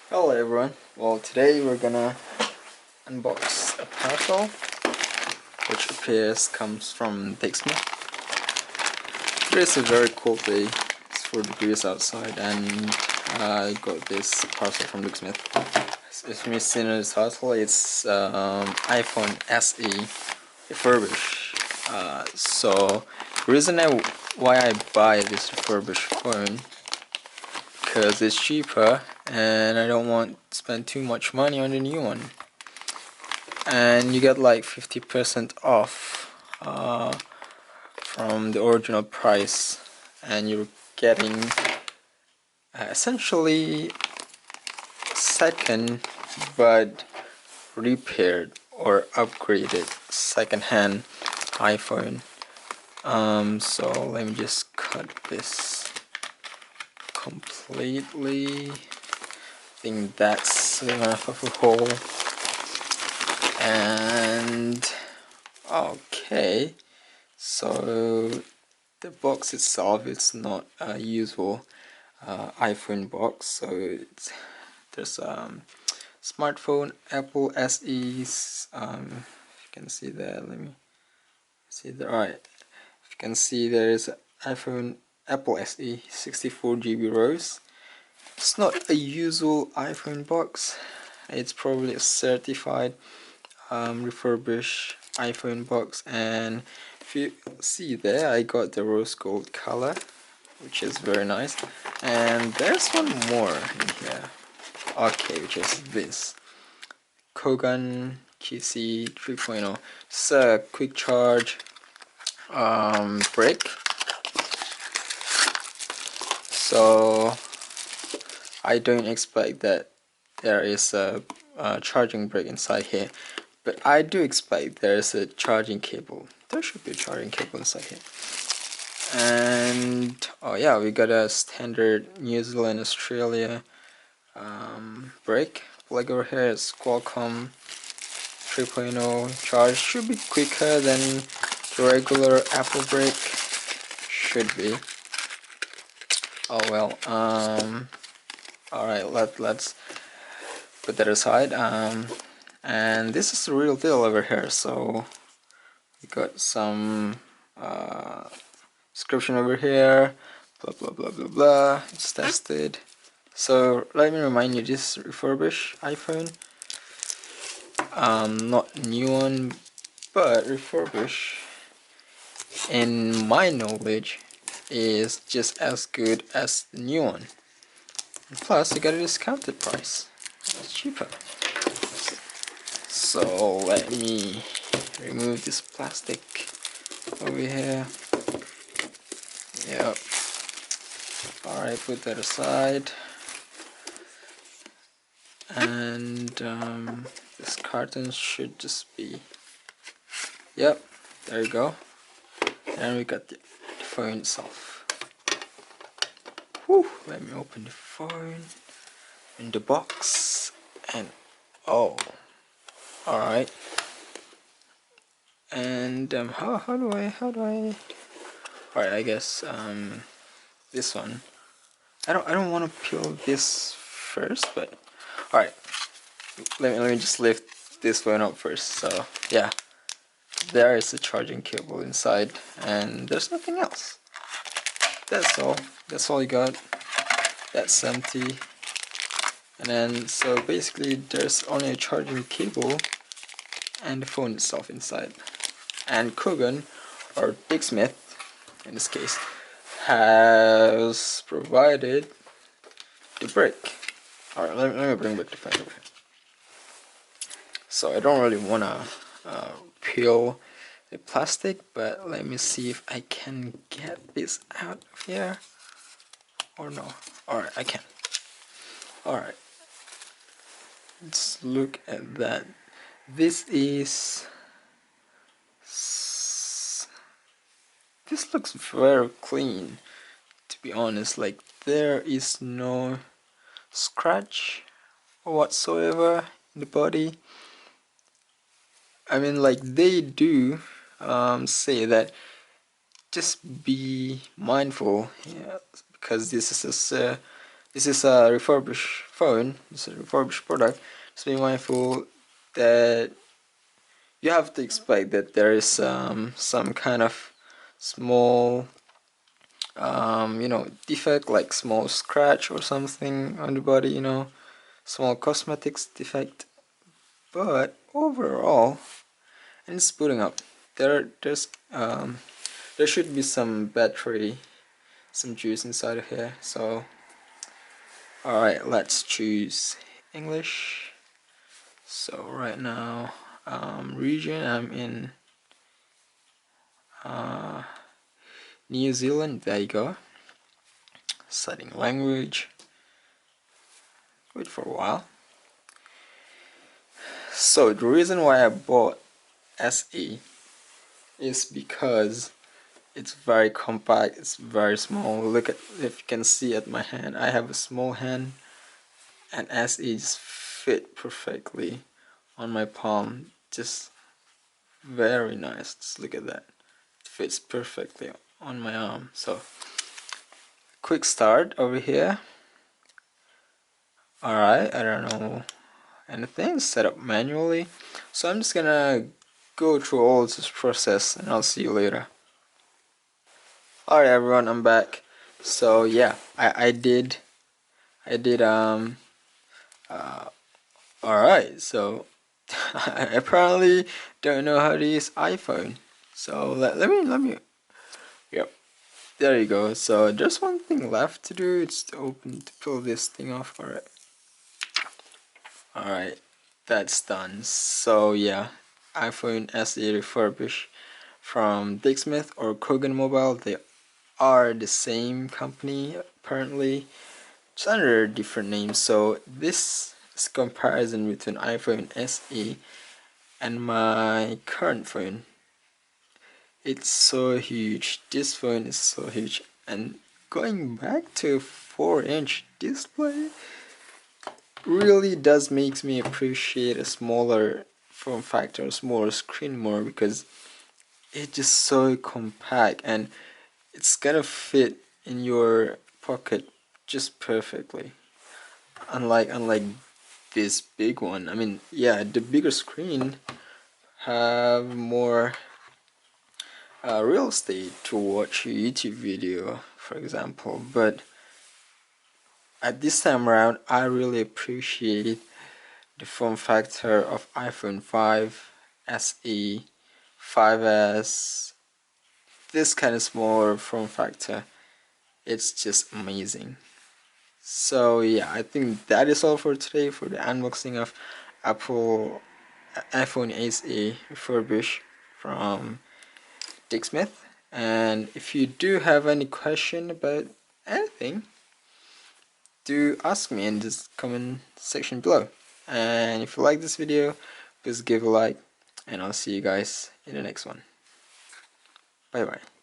Hello everyone, well today we're gonna unbox a parcel which appears comes from Musicbed. Today is a very cold day, it's 4 degrees outside and I got this parcel from Musicbed. As you may see in the title, it's iPhone SE Refurbished. So the reason why I buy this refurbished phone, because it's cheaper and I don't want to spend too much money on the new one. And you get like 50% off from the original price, and you're getting essentially second but repaired or upgraded second-hand iPhone. So let me just cut this completely. I think that's enough of a hole. And okay, so the box itself, it's not a usual iPhone box. So there's smartphone Apple SE's. If you can see there, let me see there. Alright, if you can see, there's iPhone Apple SE 64 GB ROS. It's not a usual iPhone box. It's probably a certified refurbished iPhone box, and if you see there, I got the rose gold color, which is very nice. And there's one more in here, okay, which is this Kogan QC 3.0. It's a quick charge brick. So I don't expect that there is a charging brick inside here, but I do expect there is a charging cable. There should be a charging cable inside here. And oh yeah, we got a standard New Zealand Australia brick. Plug over here is Qualcomm 3.0 charge. Should be quicker than the regular Apple brick. Should be. Oh well. Alright, let's put that aside. And this is the real deal over here. So we got some description over here, blah blah blah blah blah. It's tested. So let me remind you, this refurbished iPhone, not new one, but refurbished, in my knowledge, is just as good as the new one. And plus, you got a discounted price. It's cheaper. So let me remove this plastic over here. Yep. Alright, put that aside. And this carton should just be, yep, there you go. And we got the phone itself. Whew, let me open the phone in the box. And oh, alright. And how do I alright, I guess this one, I don't want to peel this first, but alright, let me just lift this phone up first. So yeah, there is a charging cable inside, and there's nothing else. That's all you got. That's empty. And then so basically there's only a charging cable and the phone itself inside. And Kogan, or Musicbed in this case, has provided the brick. Alright, let me bring back the phone over here. So I don't really want to peel the plastic, but let me see if I can get this out of here or no. Alright, I can. Alright, let's look at that. This looks very clean, to be honest. Like, there is no scratch whatsoever in the body. I mean, like, they do say that just be mindful, yeah, because this this is a refurbished phone, it's a refurbished product. Just be mindful that you have to expect that there is some kind of small defect, like small scratch or something on the body, small cosmetics defect. But overall, and it's booting up. There should be some battery, some juice inside of here. So alright, let's choose English. So right now, region, I'm in New Zealand. There you go. Setting language. Wait for a while. So the reason why I bought SE is because it's very compact, it's very small. Look at, if you can see at my hand, I have a small hand, and SE just fit perfectly on my palm. Just very nice. Just look at that. It fits perfectly on my arm. So quick start over here. Alright, I don't know anything, set up manually. So I'm just gonna go through all this process and I'll see you later. Alright everyone, I'm back. So yeah, I did alright, so I apparently don't know how to use iPhone. So let me yep, there you go. So there's one thing left to do. It's to pull this thing off. Alright, that's done. So yeah, iPhone SE refurbished from Dixsmith or Kogan Mobile. They are the same company apparently, just under different names. So this is comparison between iPhone SE and my current phone. It's so huge. This phone is so huge, and going back to 4-inch display really does makes me appreciate a smaller form factor, a smaller screen more, because it's just so compact and it's gonna fit in your pocket just perfectly. Unlike this big one. I mean, yeah, the bigger screen have more real estate to watch a YouTube video, for example. But at this time around, I really appreciate the form factor of iPhone 5, SE, 5S. This kind of smaller form factor, it's just amazing. So yeah, I think that is all for today for the unboxing of Apple iPhone SE refurbished from Dixsmith. And if you do have any question about anything, do ask me in this comment section below. And if you like this video, please give a like, and I'll see you guys in the next one. Bye bye.